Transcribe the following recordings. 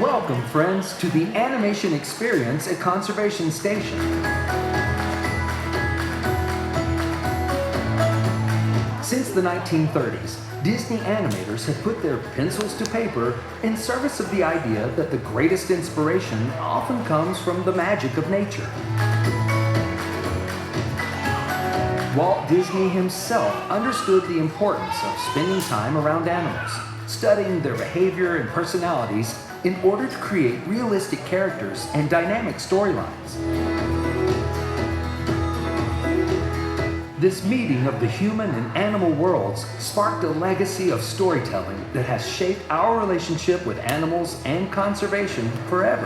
Welcome, friends, to the animation experience at Conservation Station. Since the 1930s, Disney animators have put their pencils to paper in service of the idea that the greatest inspiration often comes from the magic of nature. Walt Disney himself understood the importance of spending time around animals, studying their behavior and personalities in order to create realistic characters and dynamic storylines. This meeting of the human and animal worlds sparked a legacy of storytelling that has shaped our relationship with animals and conservation forever.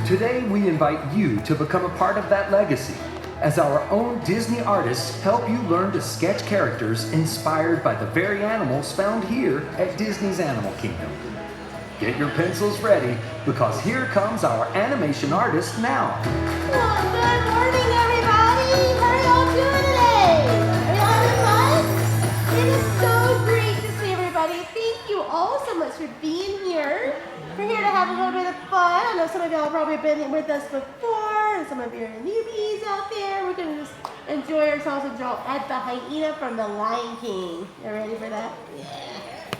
Today, we invite you to become a part of that legacy as our own Disney artists help you learn to sketch characters inspired by the very animals found here at Disney's Animal Kingdom. Get your pencils ready, because here comes our animation artist now. Well, good morning, everybody. How are y'all doing today? Are y'all having fun? It is so great to see everybody. Thank you all so much for being here. We're here to have a little bit of fun. I know some of y'all have probably been with us before, and some of you are newbies out there. We're going to just enjoy ourselves and draw at the hyena from the Lion King. You ready for that? Yeah.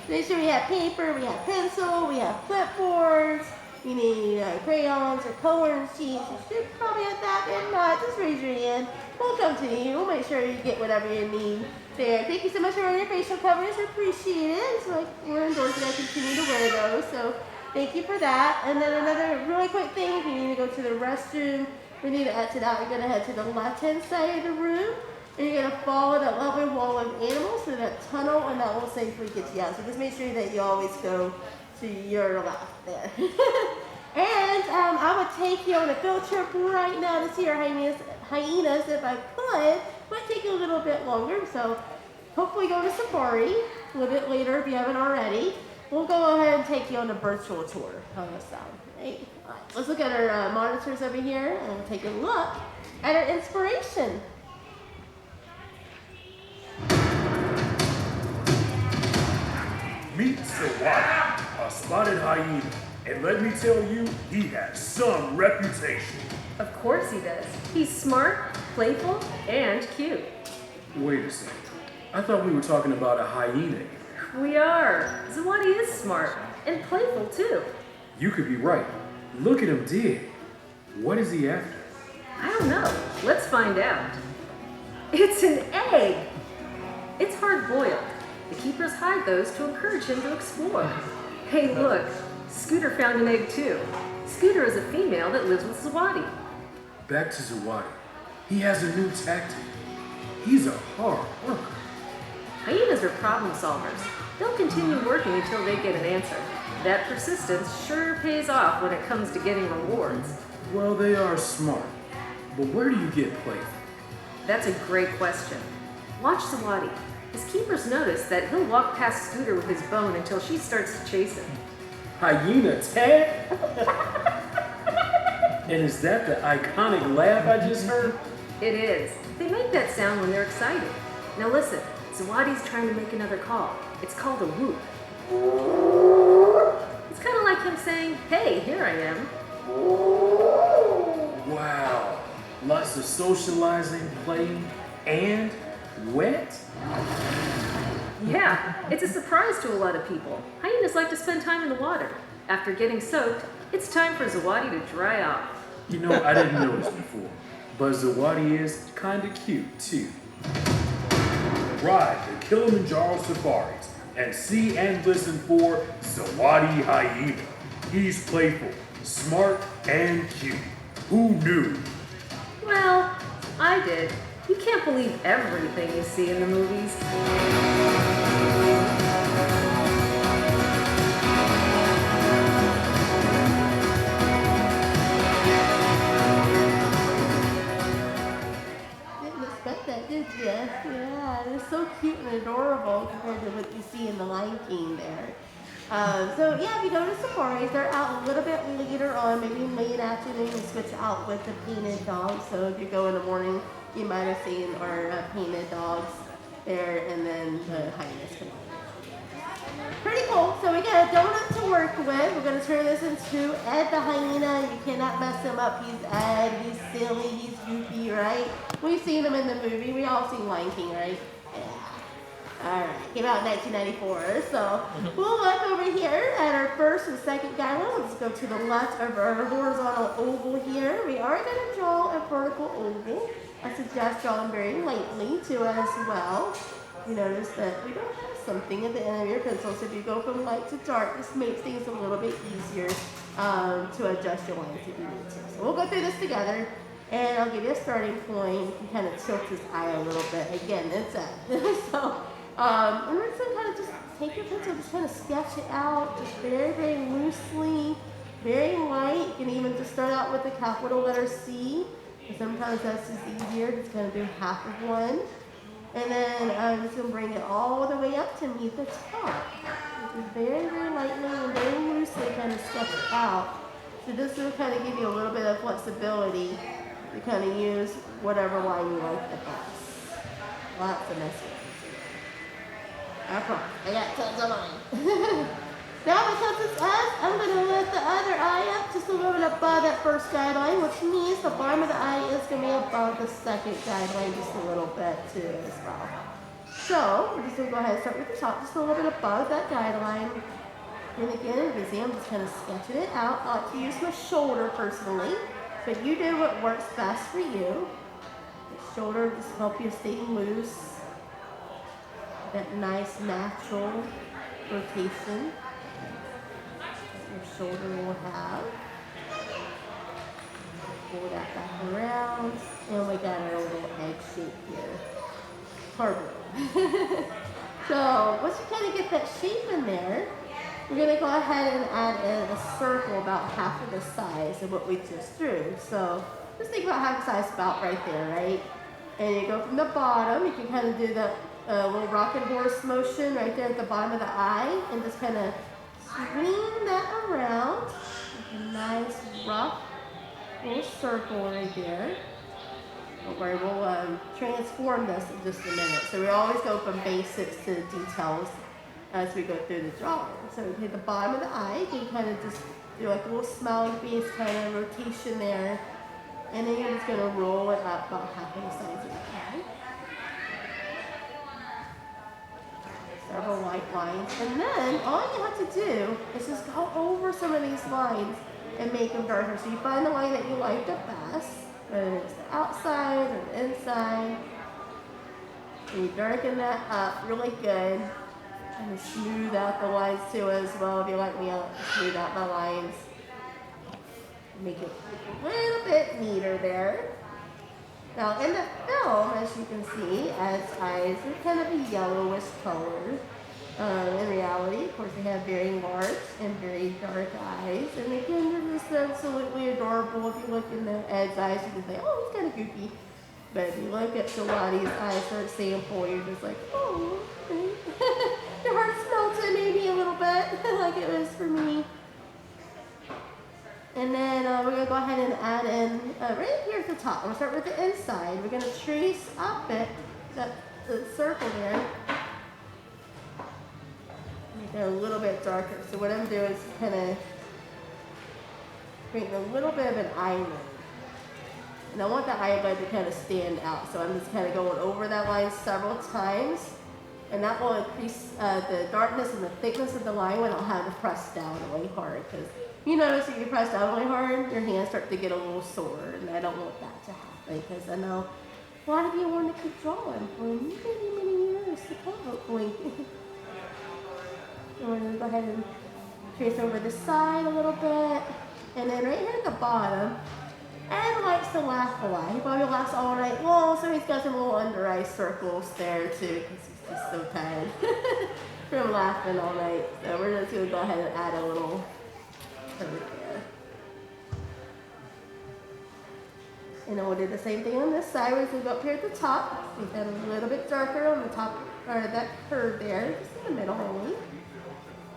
Make sure we have paper, we have pencil, we have clipboards. You need crayons or coloring sheets. You should probably have that. If not, just raise your hand. We'll come to you. We'll make sure you get whatever you need there. Thank you so much for wearing your facial covers. I appreciate it. So we're endorsing that. Continue to wear those. So thank you for that. And then another really quick thing, if you need to go to the restroom, we need to exit out. You're going to head to the left-hand side of the room. And you're going to follow that lovely wall of animals through that tunnel, and that will safely get you out. So just make sure that you always go to your left there. And I would take you on a field trip right now to see our hyenas. If I could, it might take you a little bit longer. So hopefully go to safari a little bit later if you haven't already. We'll go ahead and take you on a virtual tour. How does that sound? Right? All right, let's look at our monitors over here and we'll take a look at our inspiration. Meet Sawadi, a spotted hyena. And let me tell you, he has some reputation. Of course he does. He's smart, playful, and cute. Wait a second. I thought we were talking about a hyena. We are. Zawadi is smart and playful too. You could be right. Look at him dig. What is he after? I don't know. Let's find out. It's an egg. It's hard-boiled. The keepers hide those to encourage him to explore. Hey, look. Scooter found an egg too. Scooter is a female that lives with Zawadi. Back to Zawadi. He has a new tactic. He's a hard worker. Hyenas are problem solvers. They'll continue working until they get an answer. That persistence sure pays off when it comes to getting rewards. Well, they are smart. But where do you get playful? That's a great question. Watch Zawadi. His keepers notice that he'll walk past Scooter with his bone until she starts to chase him. Hyena tag? And is that the iconic laugh I just heard? It is. They make that sound when they're excited. Now listen, Zawadi's trying to make another call. It's called a whoop. It's kind of like him saying, hey, here I am. Wow. Lots of socializing, playing, and wet? Yeah, it's a surprise to a lot of people. Hyenas like to spend time in the water. After getting soaked, it's time for Zawadi to dry off. You know, I didn't notice before, but Zawadi is kind of cute, too. Ride the Kilimanjaro safaris and see and listen for Zawadi Hyena. He's playful, smart, and cute. Who knew? Well, I did. You can't believe everything you see in the movies. Didn't expect that, did you? Yeah, they're so cute and adorable compared to what you see in the Lion King there. So yeah, if you go to safaris, they're out a little bit later on, maybe late afternoon, you switch out with the painted dogs. So if you go in the morning, you might have seen our painted dogs there, and then the hyenas come out. Pretty cool. So we got a donut to work with. We're going to turn this into Ed the hyena. You cannot mess him up. He's Ed. He's silly. He's goofy, right? We've seen him in the movie. We all seen Lion King, right? Yeah. All right. Came out in 1994. So we'll look over here at our first and second guideline. Let's go to the left of our horizontal oval here. We are going to draw a vertical oval. I suggest drawing very lightly too as well. You notice that we don't have something at the end of your pencil, so if you go from light to dark, this makes things a little bit easier to adjust your lines if you need to. So we'll go through this together, and I'll give you a starting point. You can kind of tilt his eye a little bit. Again, it's a so and we're just gonna kind of just take your pencil, just kind of sketch it out, just very, very loosely, very light. You can even just start out with the capital letter C. And sometimes that's just easier. Just kind of do half of one. And then I'm just going to bring it all the way up to meet the top. Just very, very lightly and very loosely kind of sketch it out. So this will kind of give you a little bit of flexibility to kind of use whatever line you like the best. Lots of messy. I promise. I got tons of mine. Now because it's us, I'm going to lift the other eye up just a little bit above that first guideline, which means the bottom of the eye is going to be above the second guideline just a little bit too as well. So we're just going to go ahead and start with the top, just a little bit above that guideline. And again, as I'm just kind of sketching it out. I like to use my shoulder personally, but you do what works best for you. The shoulder just help you stay loose. That nice natural rotation your shoulder will have. Pull that back around, and we got our little egg shape here. Cardboard. So once you kind of get that shape in there, we're going to go ahead and add in a circle about half of the size of what we just drew. So just think about half the size about right there, right? And you go from the bottom, you can kind of do the little rocking horse motion right there at the bottom of the eye, and just kind of swing that around with a nice rough little circle right there. Don't worry, we'll transform this in just a minute. So we always go from basics to details as we go through the drawing. So we hit the bottom of the eye, you can kind of just do like a little smiley face kind of rotation there. And then you're just going to roll it up about half of the size of the eye. Several white lines, and then all you have to do is just go over some of these lines and make them darker. So you find the line that you like the best, whether it's the outside or the inside, and you darken that up really good, and smooth out the lines too as well. If you like me, I'll smooth out my lines, make it a little bit neater there. Now in the film, as you can see, Ed's eyes are kind of a yellowish color. In reality, of course, they have very large and very dark eyes. And again, they're just absolutely adorable. If you look in Ed's eyes, you can say, oh, he's kind of goofy. But if you look at Shawadi's eyes for example, you're just like, oh, okay. Your heart's melted maybe a little bit, like it was for me. And then we're going to go ahead and add in, right here at the top, we'll start with the inside. We're going to trace up it, the circle there, make it a little bit darker. So what I'm doing is kind of creating a little bit of an eyelid. And I want the eyelid to kind of stand out. So I'm just kind of going over that line several times. And that will increase the darkness and the thickness of the line when I'll have to press down really hard. Because you notice if you press down really hard, your hands start to get a little sore. And I don't want that to happen because I know a lot of you want to keep drawing for many, many years to come, hopefully. So we're going to go ahead and trace over the side a little bit. And then right here at the bottom, Ed likes to laugh a lot. He probably laughs all night long, so he's got some little under eye circles there too, because he's just so tired from laughing all night. So we're just going to go ahead and add a little curve there. And then we'll do the same thing on this side. We're going to go up here at the top, make that a little bit darker on the top, or that curve there, just in the middle only.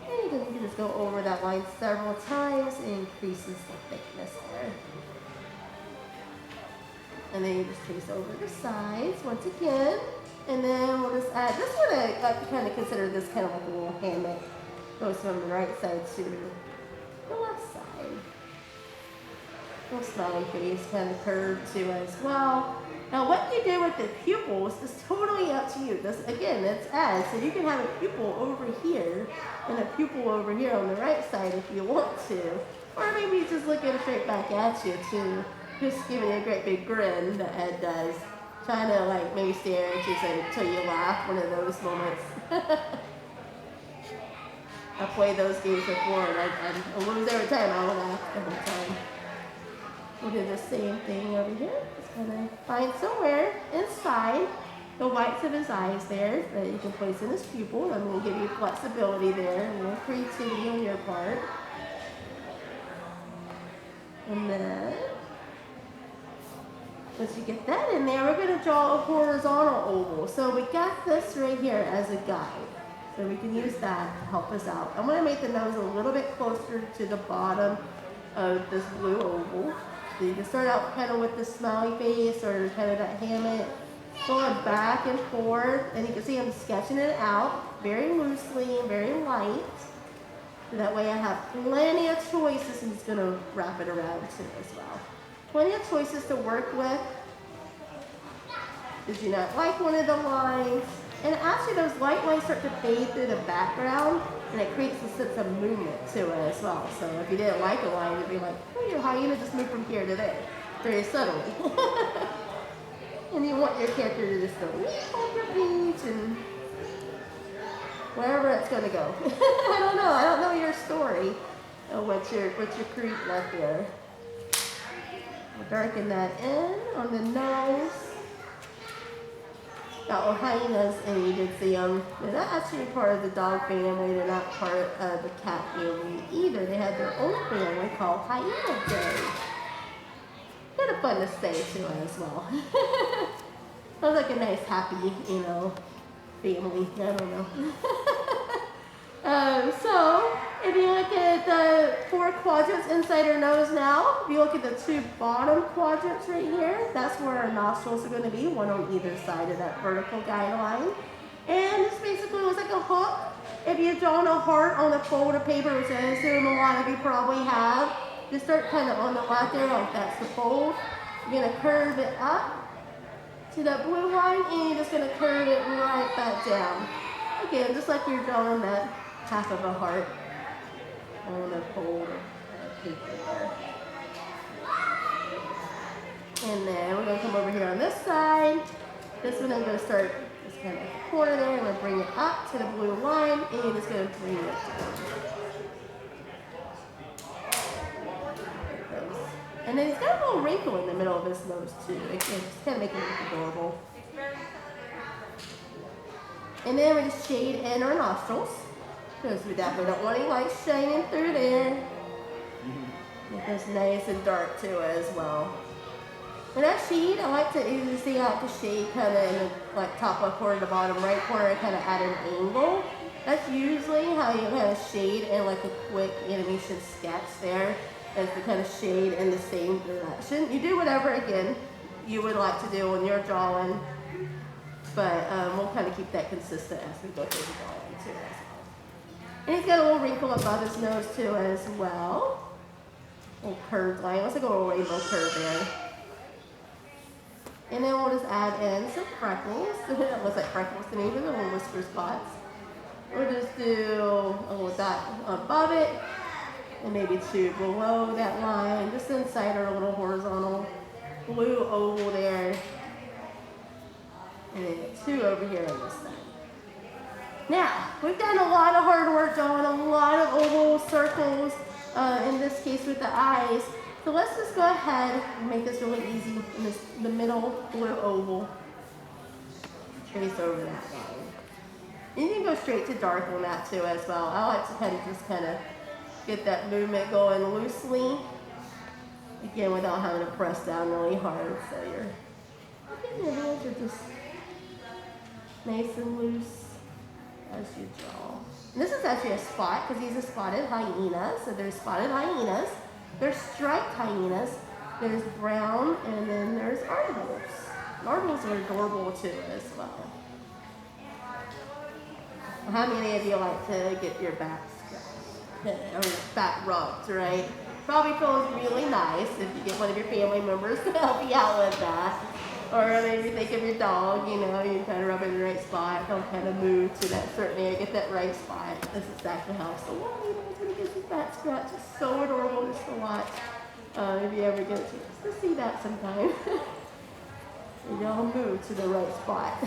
And you can just go over that line several times and increases the thickness there. And then you just trace over the sides once again. And then we'll just add, this one I like to kind of consider this kind of like a little hammock goes from the right side to the left side. Little smiling face, kind of curved too as well. Now what you do with the pupils is totally up to you. This, again, it's as, so you can have a pupil over here and a pupil over here on the right side if you want to. Or maybe he's just looking straight back at you too. Just giving you a great big grin that Ed does. Trying to like maybe stare at you until you laugh, one of those moments. I played those games before and I lose every time. I laugh every time. We'll do the same thing over here. Just kind of find somewhere inside the whites of his eyes there that you can place in his pupil. I'm going to give you flexibility there, a little creativity on your part. And then, once you get that in there, we're going to draw a horizontal oval. So we got this right here as a guide. So we can use that to help us out. I'm going to make the nose a little bit closer to the bottom of this blue oval. So you can start out kind of with the smiley face or kind of that hammock, going back and forth, and you can see I'm sketching it out very loosely and very light. So that way I have plenty of choices, and he's going to wrap it around too as well. Plenty of choices to work with. Did you not like one of the lines? And actually those light lines start to fade through the background, and it creates a sense of movement to it as well. So if you didn't like a line, you'd be like, oh, your hyena just moved from here to there, very subtly. And you want your character to just go on your page and wherever it's going to go. I don't know your story or what your creep left there. We'll darken that in on the nose. Got hyenas, and you did see them. They're not actually part of the dog family. They're not part of the cat family either. They had their own family called Hyena Day. Kind of fun to say too as well. Sounds like a nice, happy, family. I don't know. So, if you look at the 4 quadrants inside our nose now, if you look at the 2 bottom quadrants right here, that's where our nostrils are going to be, one on either side of that vertical guideline. And this basically looks like a hook. If you've drawn a heart on a fold of paper, which I assume a lot of you probably have, just start kind of on the left there, like that's the fold. You're going to curve it up to that blue line, and you're just going to curve it right back down. Again, just like you're drawing that half of a heart on a fold of paper there. And then we're going to come over here on this side. This one I'm going to start this kind of corner there. I'm going to bring it up to the blue line, and you're just going to bring it down. And then he's got a little wrinkle in the middle of his nose too. It's kind of making it look adorable. And then we just shade in our nostrils, because we definitely don't want any light shining through there. Make this nice and dark too as well. When I shade, I like to either see out the shade kind of in the top left corner, the bottom right corner, kind of at an angle. That's usually how you kind of shade in like a quick animation sketch there. Is to kind of shade in the same direction. You do whatever, again, you would like to do when you're drawing, but we'll kind of keep that consistent as we go through the drawing too as well. And he's got a little wrinkle above his nose too as well. A little curved line, looks like a little rainbow curve there. And then we'll just add in some freckles. It looks like freckles to me, but little whisker spots. We'll just do a little dot above it, and maybe 2 below that line, just inside our little horizontal blue oval there. And then 2 over here on this side. Now, we've done a lot of hard work drawing a lot of oval circles, in this case with the eyes. So let's just go ahead and make this really easy in the middle blue oval. Trace over that line. And you can go straight to dark on that too as well. I like to kind of get that movement going loosely, again, without having to press down really hard. So your hands are just nice and loose as you draw. And this is actually a spot because he's a spotted hyena. So there's spotted hyenas, there's striped hyenas, there's brown, and then there's arbors. Arbors are adorable too as well. How many of you like to get your back scratched? or back rubs, right? Probably feels really nice if you get one of your family members to help you out with that. Or maybe think of your dog, you know, you kind of rub it in the right spot, they'll kind of move to that certain area, get that right spot. That's exactly how Sawadi knows when he gets his back scratch. It's so adorable just to watch. If you ever get a chance to see that sometime. And they'll move to the right spot.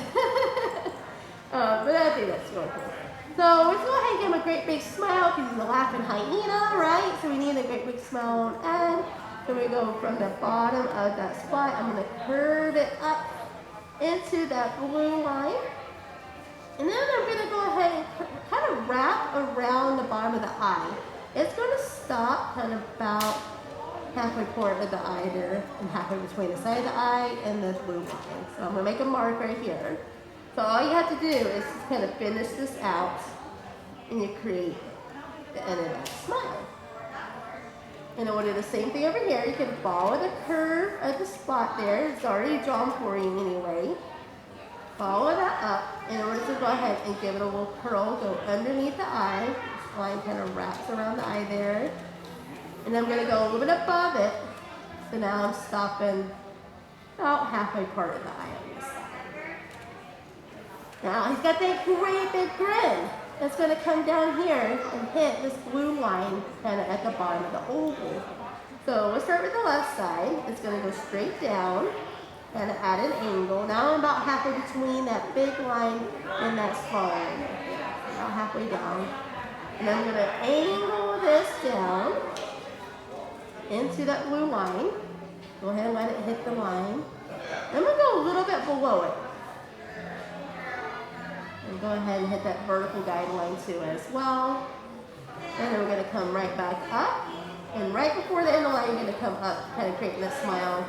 But I think that's really cool. So let's go ahead and give him a great big smile because he's a laughing hyena, right? So we need a great big smile on end. So we go from the bottom of that spot. I'm going to curve it up into that blue line. And then I'm going to go ahead and kind of wrap around the bottom of the eye. It's going to stop kind of about halfway point of the eye there and halfway between the side of the eye and the blue line. So I'm going to make a mark right here. So all you have to do is just kind of finish this out and you create the end of that smile. And then we'll do the same thing over here. You can follow the curve of the spot there. It's already drawn for you anyway. Follow that up, and we're just going to go ahead and give it a little curl. Go underneath the eye. This line kind of wraps around the eye there. And I'm going to go a little bit above it. So now I'm stopping about halfway part of the eye on this side. Now he's got that great big grin. That's going to come down here and hit this blue line kind of at the bottom of the oval. So we'll start with the left side. It's going to go straight down and at an angle. Now I'm about halfway between that big line and that small line. About halfway down. And I'm going to angle this down into that blue line. Go ahead and let it hit the line. I'm going to go a little bit below it. And go ahead and hit that vertical guideline too as well. And then we're going to come right back up. And right before the end of the line, you're going to come up, kind of creating a smile.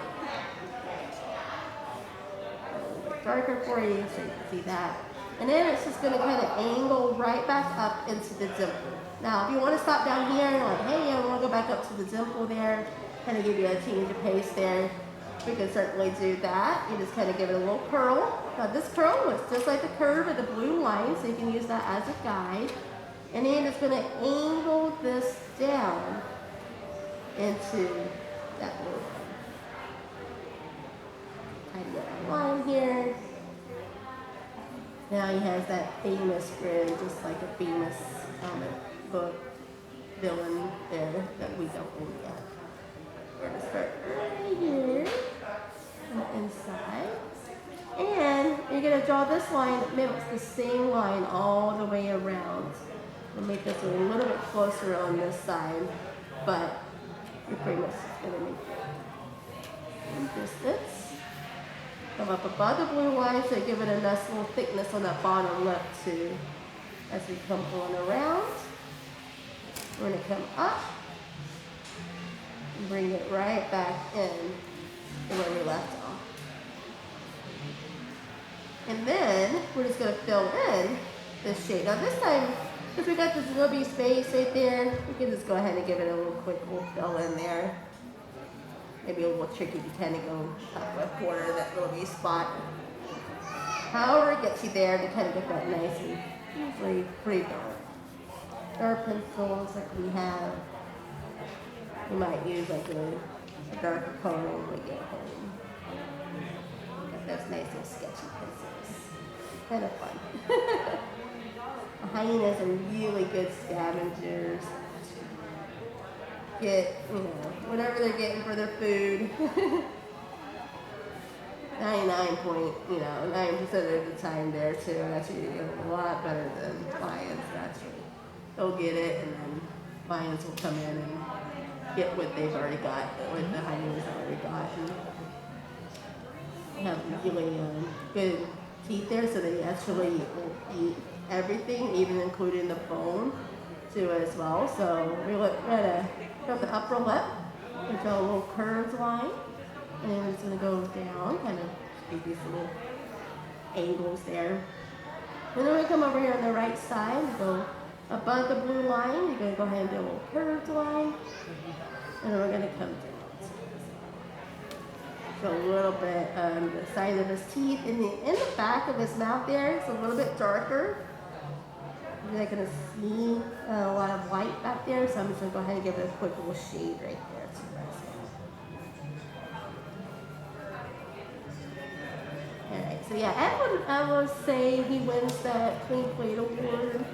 A little bit darker for you so you can see that. And then it's just going to kind of angle right back up into the dimple. Now, if you want to stop down here and like, hey, I want to go back up to the dimple there, kind of give you a change of pace there, we can certainly do that. You just kind of give it a little curl. Now this curl looks just like the curve of the blue line, so you can use that as a guide. And then you're just going to angle this down into that blue line. Tidy up the line here. Now he has that famous grin, just like a famous comic book villain there that we don't own yet. We're going to start right here on the inside. And you're going to draw this line that mimics the same line all the way around. We'll make this a little bit closer on this side, but you're pretty much going to make it distance. Come up above the blue line, so give it a nice little thickness on that bottom lip too. As we come on around, we're going to come up and bring it right back in to where we left off. And then we're just going to fill in this shape. Now this time, because we got this little bit of space right there, we can just go ahead and give it a little quick little fill in there. Maybe a little tricky to kind of go up a corner of that little bit spot. However it gets you there to kind of get that nice and usually pretty dark. Dark pencils like we have. You might use like a darker color when we get home. Got those nice little sketchy pencils. Kind of fun. The hyenas are really good scavengers. Get, whatever they're getting for their food. 9% of the time there too. Actually, a lot better than lions, actually. They'll get it, and then lions will come in and get what they've already got, what the hyenas already got. And have really good teeth there, so they actually will eat everything, even including the bone too as well. So we're gonna got the upper lip, we draw a little curved line, and then it's gonna go down, kind of make these little angles there. And then we come over here on the right side, we go above the blue line, you're gonna go ahead and do a little curved line, and then we're gonna come down. So a little bit on the side of his teeth, and in the back of his mouth there, it's a little bit darker. You're not gonna see a lot of white back there, so I'm just gonna go ahead and give it a quick little shade right there too. Alright, so yeah, I would say he wins that Clean Plate Award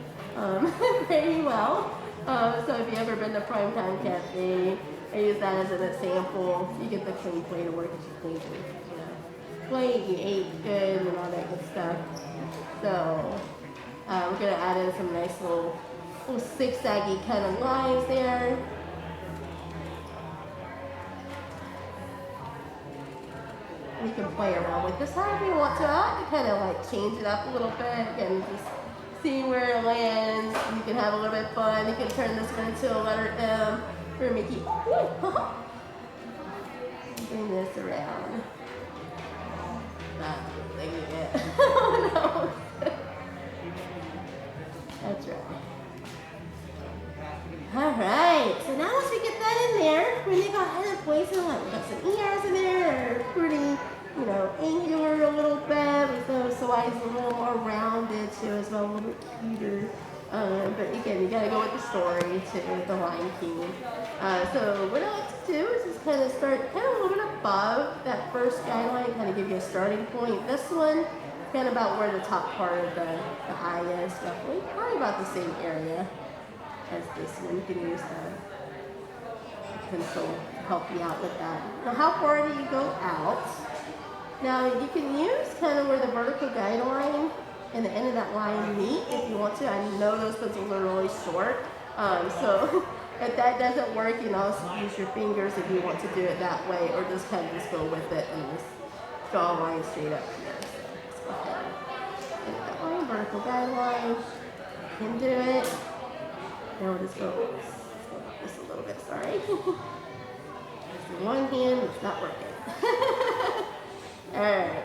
very well. So if you've ever been to Primetime Cafe, I use that as an example. You get the Clean Plate Award because you cleaned your plate, you ate good, and all that good stuff. So we're gonna add in some nice little zigzaggy kind of lines there. You can play around with this however you want to. I like to kind of like change it up a little bit and just see where it lands. You can have a little bit of fun. You can turn this one into a letter M for Mickey. Bring this around. Not doing it. Oh no. That's right. Alright, so now once we get that in there, we're gonna go ahead and place it like we got some ears in there. They're pretty, angular a little bit. With those eyes a little more rounded too as well, a little bit cuter. But again, you gotta go with the story too, with the Lion King. So what I like to do is just kind of start kind of a little bit above that first guideline, kind of give you a starting point. This one, kind of about where the top part of the eye is, roughly. Probably about the same area as this one. You can use the pencil to help you out with that. Now, how far do you go out? Now, you can use kind of where the vertical guideline and the end of that line meet if you want to. I know those pencils are really short, so if that doesn't work, you can also use your fingers if you want to do it that way, or just kind of just go with it and just draw a line straight up here. So let's go ahead and end that line, vertical guideline. You can do it. Now we'll just go this a little bit, sorry. Just one hand, it's not working. Alright.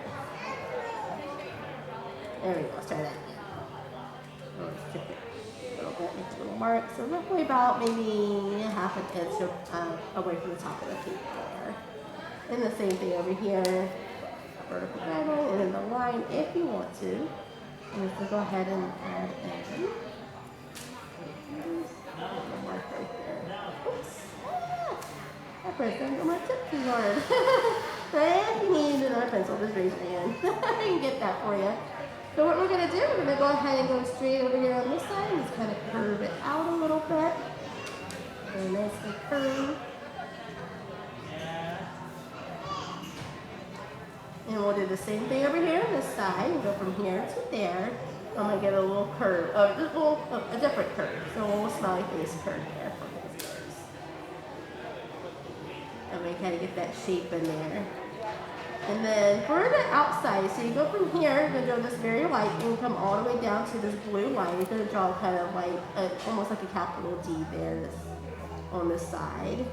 There we go, let's try that again. Let's tip it a little bit, make a little mark. So roughly about maybe half an inch away from the top of the paper there. And the same thing over here. Vertical guideline, and then the line if you want to. And just go ahead and add in. Mark right there. Oops. I pressed under my tip too hard. So if you need another pencil, just raise your hand. I can get that for you. So what we're going to do, we're going to go ahead and go straight over here on this side and just kind of curve it out a little bit. Very nicely curved. And we'll do the same thing over here on this side and go from here to there. I'm going to get a little curve, a different curve. So a little smiley face curve there for his ears. I'm going to kind of get that shape in there. And then for the outside, so you go from here, you're going to draw this very light, and you come all the way down to this blue line. You're going to draw kind of like, almost like a capital D there on this side.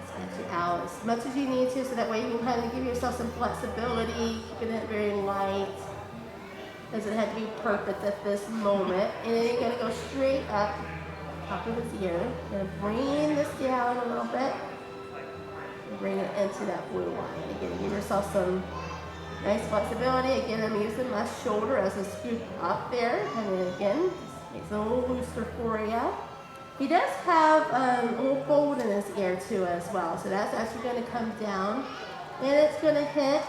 Sketch it out as much as you need to, so that way you can kind of give yourself some flexibility, keeping it very light. Doesn't have to be perfect at this moment. And then you're going to go straight up, top of his ear. You're going to bring this down a little bit. Bring it into that blue line. Again, give yourself some nice flexibility. Again, I'm using my shoulder as a scoop up there. And then again, just makes it a little looser for you. He does have a little fold in his ear too as well. So that's actually going to come down. And it's going to hit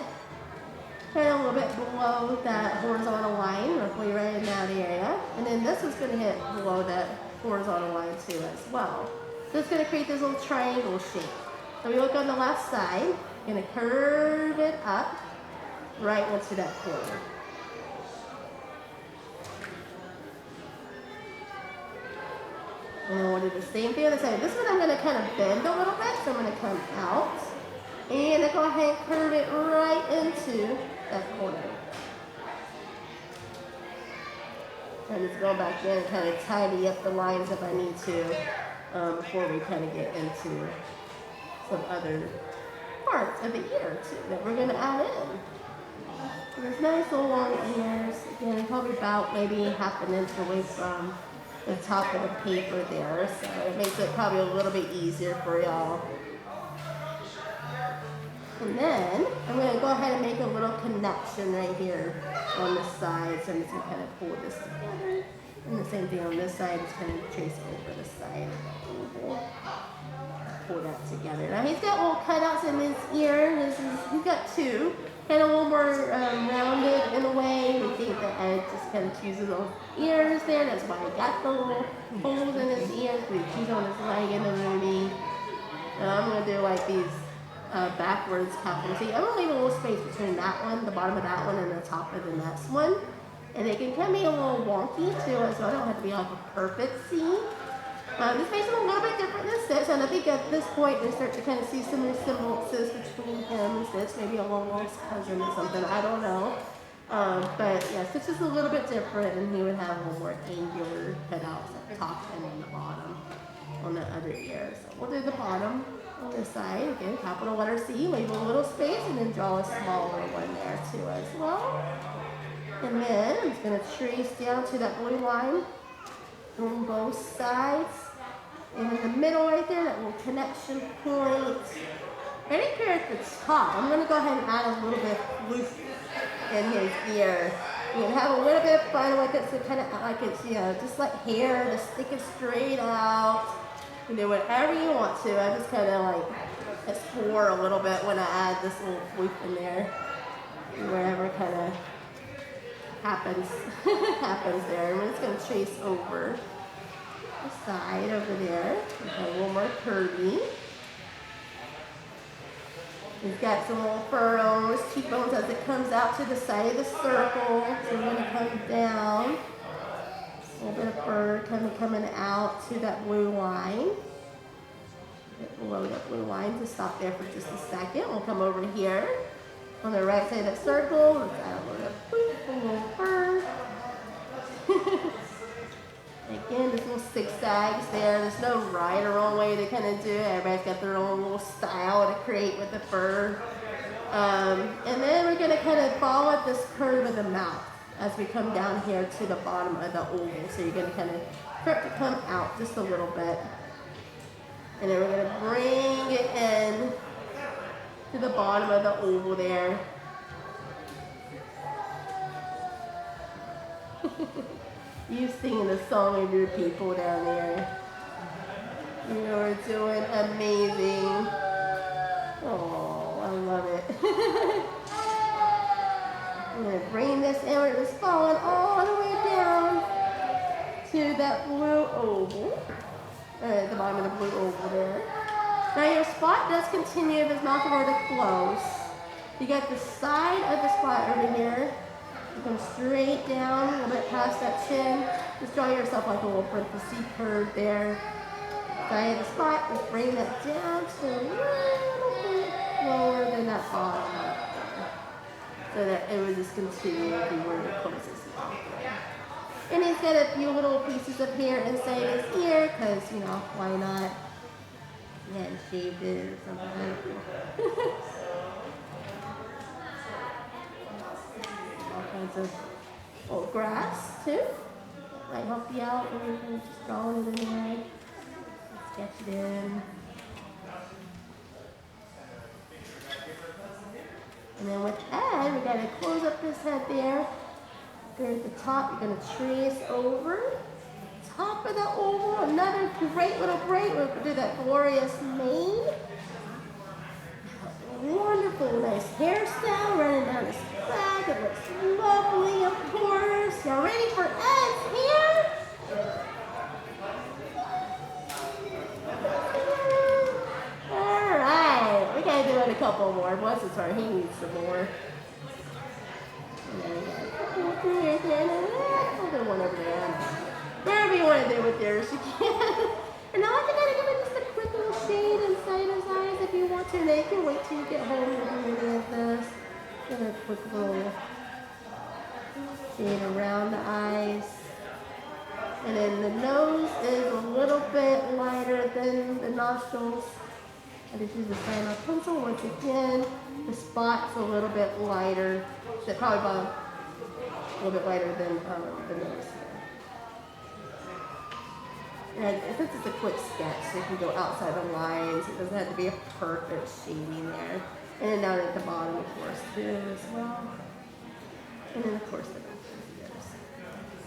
kind of a little bit below that horizontal line, roughly right in that area. And then this is going to hit below that horizontal line too as well. So it's going to create this little triangle shape. So we look on the left side, going to curve it up right into that corner. And then we'll do the same thing on the side. This one I'm going to kind of bend a little bit, so I'm going to come out. And I go ahead and curve it right into that corner. And just go back in and kind of tidy up the lines if I need to before we kind of get into some other parts of the ear too that we're going to add in. There's nice little long ears. Again, probably about maybe half an inch away from the top of the paper there. So it makes it probably a little bit easier for y'all. And then I'm going to go ahead and make a little connection right here on the side. So I'm just going to kind of pull this together. And the same thing on this side, just kind of trace over the side of the oval. Pull that together. Now he's got little cutouts in his ear. He's got two. Kind of a little more rounded in a way. We think that Ed just kind of chooses those ears there. That's why he got the little holes in his ears. We choose on his leg in the movie. And I'm going to do like these backwards capital C. I'm going to leave a little space between that one, the bottom of that one, and the top of the next one. And it can kind of be a little wonky too, so I don't have to be like a perfect C. This makes him a little bit different than Stitch, and I think at this point we start to kind of see some resemblances between him and Stitch, maybe a long lost cousin or something, I don't know. But yeah, Stitch is a little bit different, and he would have a little more angular cutouts at the top and on the bottom on the other ear. So we'll do the bottom on this side, again, capital letter C, leave a little space, and then draw a smaller one there too as well. And then I'm just going to trace down to that blue line on both sides. And in the middle right there, that little connection point. Right here at the top, I'm going to go ahead and add a little bit of loose in his ear. You can have a little bit of fun with it, so kind of like it's, you know, just like hair, just stick it straight out. You do whatever you want to. I just kind of like explore a little bit when I add this little loop in there. Wherever kind of happens there. And we're just going to trace over the side over there. Okay, a little more curvy. He's got some little fur on his cheekbones as it comes out to the side of the circle. So we're going to come down. A little bit of fur kind of coming out to that blue line. Below that blue line, to stop there for just a second. We'll come over here on the right side of that circle. Let's add a little fur. Again, there's little zigzags there. There's no right or wrong way to kind of do it. Everybody's got their own little style to create with the fur. And then we're going to kind of follow this curve of the mouth as we come down here to the bottom of the oval. So you're going to kind of start to come out just a little bit. And then we're going to bring it in to the bottom of the oval there. You singing the song of your people down there. You are doing amazing. Oh, I love it. I'm going to bring this in. We're just falling all the way down to that blue oval. At the bottom of the blue oval there. Now your spot does continue if his mouth were to close. You got the side of the spot over here. You come straight down a little bit past that chin. Just draw yourself like a little parenthesis curve there. Side of the spot, just bring that down to a little bit lower than that bottom up there. So that it would just continue if you were to close his mouth there. And he's got a few little pieces of hair inside his ear, because, you know, why not? He hadn't shaved it or something. I don't know. All kinds of old grass, too. Might help you out when you're just drawing it in there. Sketch it in. And then with Ed, we got to close up his head there. There at the top, you're going to trace over. Top of the oval, another great little braid. We're going to do that glorious mane. Wonderful, nice hairstyle running down his back. It looks lovely, of course. Y'all ready for Ed's hair? All right, we got to do it a couple more. Bless his heart, he needs some more. I'll do one over there. Wherever you want to do with yours, you can. And now I think I'm going to give it just a quick little shade inside his eyes if you want to. Now you can wait till you get home and do any of this. Give it a quick little shade around the eyes. And then the nose is a little bit lighter than the nostrils. I just use the cyan pencil once again. The spot's a little bit lighter. It's probably about a little bit lighter than the nose. And since it's a quick sketch, so you can go outside the lines. It doesn't have to be a perfect shading there. And then down at the bottom, of course, too, as well. And then, of course, the other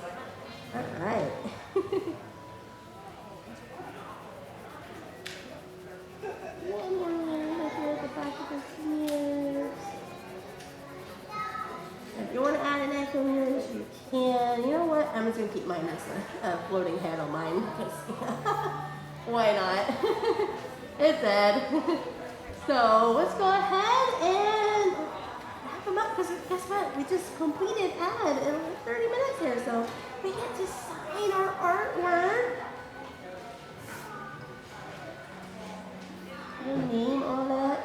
side. All right. One more right here at the back of his ears. If you want to add an echo ears, you can. You know what? I'm just going to keep mine as a floating head on mine. Because why not? It's dead. So let's go ahead and wrap them up. Because guess what? We just completed ad in like 30 minutes here. So we get to sign our artwork. Your name on it.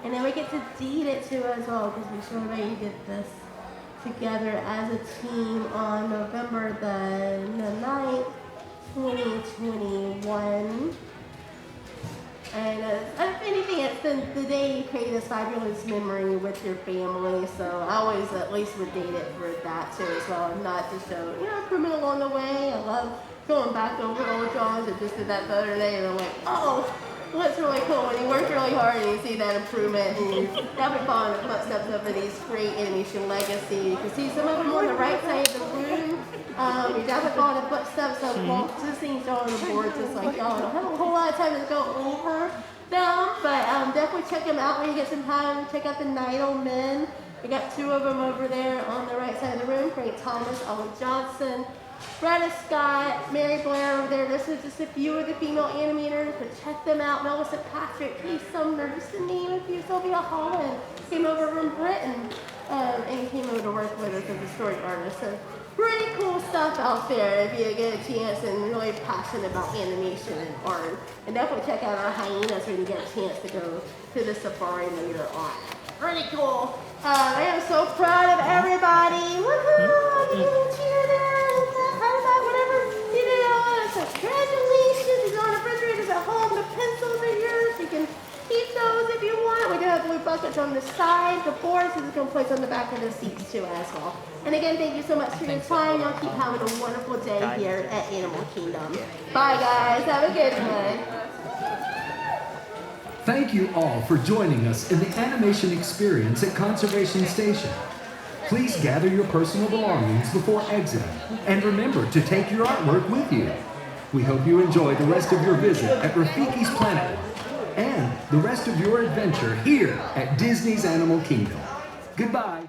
And then we get to deed it to as well, because we sure that you did this together as a team on November the 9th, 2021. And if anything, it's the day you create this fabulous memory with your family. So I always at least would date it for that too as well, and not to show, improvement along the way. I love going back over old drawings. I just did that the other day, and I'm like, oh, what's really cool when you work really hard and you see that improvement, and you definitely following the footsteps of these great animation legacy. You can see some of them on the right side of the room. You definitely following the footsteps of Walt Disney on the board, just like y'all don't have a whole lot of time to go over them, but definitely check them out when you get some time. Check out the Nidal Men. We got two of them over there on the right side of the room. Frank Thomas, Owen Johnson, Brenda Scott, Mary Blair over there. This is just a few of the female animators, but check them out. Melissa Patrick, Keith Sumner, just to name a few. Sylvia Holland came over from Britain and came over to work with us as a story artist. So pretty cool stuff out there if you get a chance and really passionate about animation and art. And definitely check out our hyenas when you get a chance to go to the safari later on. Pretty cool. I am so proud of everybody. Woohoo! Give me a cheer there. Whatever you do. Congratulations. These are on the refrigerators at home. The pencils are yours. You can keep those if you want. We do have blue buckets on the side. The boards is going to place on the back of the seats too as well. And again, thank you so much for your time. Y'all keep having a wonderful day here at Animal Kingdom. Bye guys. Have a good one. Thank you all for joining us in the animation experience at Conservation Station. Please gather your personal belongings before exiting, and remember to take your artwork with you. We hope you enjoy the rest of your visit at Rafiki's Planet and the rest of your adventure here at Disney's Animal Kingdom. Goodbye.